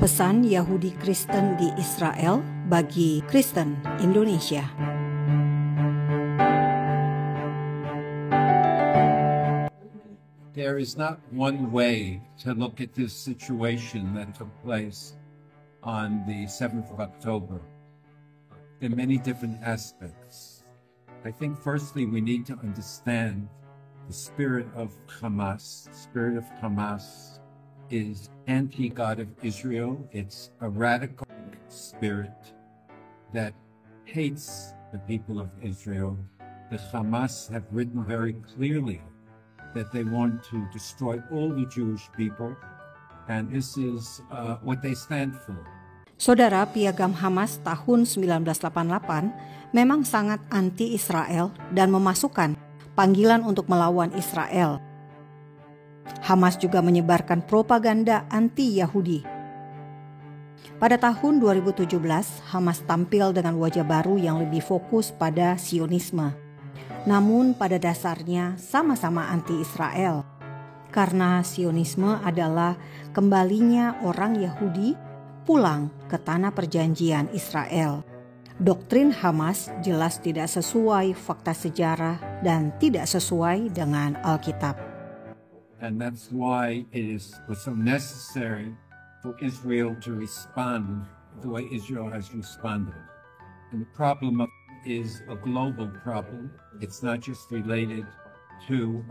Pesan Yahudi Kristen di Israel bagi Kristen Indonesia. There is not one way to look at this situation that took place on the 7th of October. There are many different aspects. I think firstly we need to understand the spirit of Hamas. The spirit of Hamas is anti-God of Israel. It's a radical spirit that hates the people of Israel. The Hamas have written very clearly that they want to destroy all the Jewish people, and this is what they stand for. Saudara, piagam Hamas tahun 1988 memang sangat anti-Israel dan memasukkan panggilan untuk melawan Israel. Hamas juga menyebarkan propaganda anti-Yahudi. Pada tahun 2017, Hamas tampil dengan wajah baru yang lebih fokus pada Sionisme. Namun pada dasarnya sama-sama anti-Israel. Karena Sionisme adalah kembalinya orang Yahudi pulang ke tanah perjanjian Israel. Doktrin Hamas jelas tidak sesuai fakta sejarah dan tidak sesuai dengan Alkitab. And that's why it was so necessary for Israel to respond the way Israel has responded. And the problem is a global problem. It's not just related to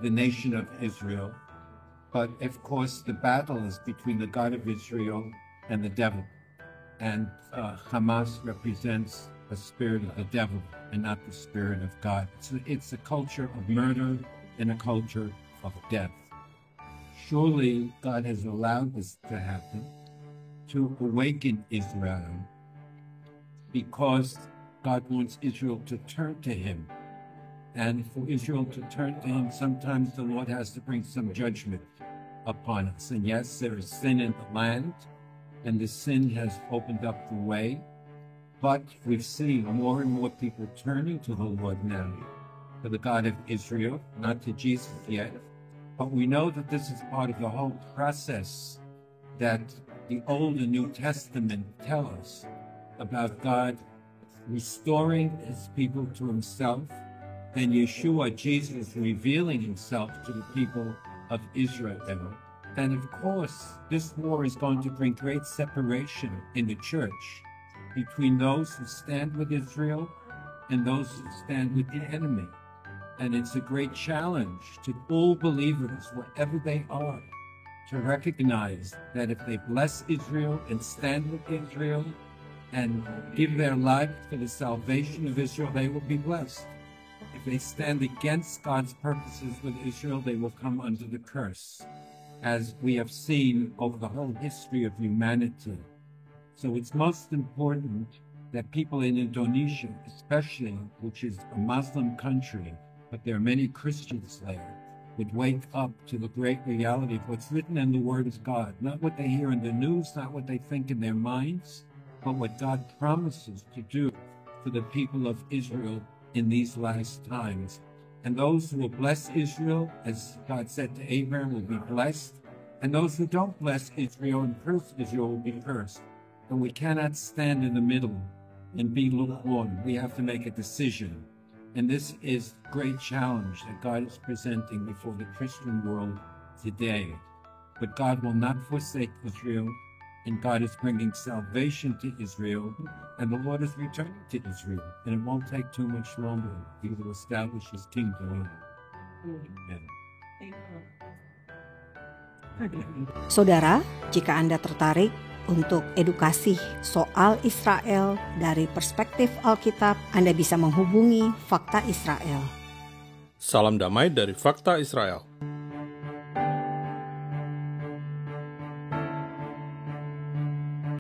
the nation of Israel, but of course the battle is between the God of Israel and the devil. And Hamas represents a spirit of the devil and not the spirit of God. It's a culture of murder and a culture of death. Surely God has allowed this to happen to awaken Israel because God wants Israel to turn to Him. And for Israel to turn to Him, sometimes the Lord has to bring some judgment upon us. And yes, there is sin in the land, and the sin has opened up the way. But we've seen more and more people turning to the Lord now, to the God of Israel, not to Jesus yet. But we know that this is part of the whole process that the Old and New Testament tell us about God restoring His people to Himself, and Yeshua, Jesus, revealing Himself to the people of Israel. And of course, this war is going to bring great separation in the church between those who stand with Israel and those who stand with the enemy. And it's a great challenge to all believers, wherever they are, to recognize that if they bless Israel and stand with Israel and give their life for the salvation of Israel, they will be blessed. If they stand against God's purposes with Israel, they will come under the curse, as we have seen over the whole history of humanity. So it's most important that people in Indonesia, especially, which is a Muslim country, but there are many Christians there, would wake up to the great reality of what's written in the Word of God, not what they hear in the news, not what they think in their minds, but what God promises to do for the people of Israel in these last times. And those who will bless Israel, as God said to Abraham, will be blessed. And those who don't bless Israel and curse Israel will be cursed. And we cannot stand in the middle and be lukewarm. We have to make a decision. And this is the great challenge that God is presenting before the Christian world today. But God will not forsake Israel, and God is bringing salvation to Israel, and the Lord is returning to Israel, and it won't take too much longer. He will establish His kingdom. Amen. Saudara, jika Anda tertarik untuk edukasi soal Israel dari perspektif Alkitab, Anda bisa menghubungi Fakta Israel. Salam damai dari Fakta Israel.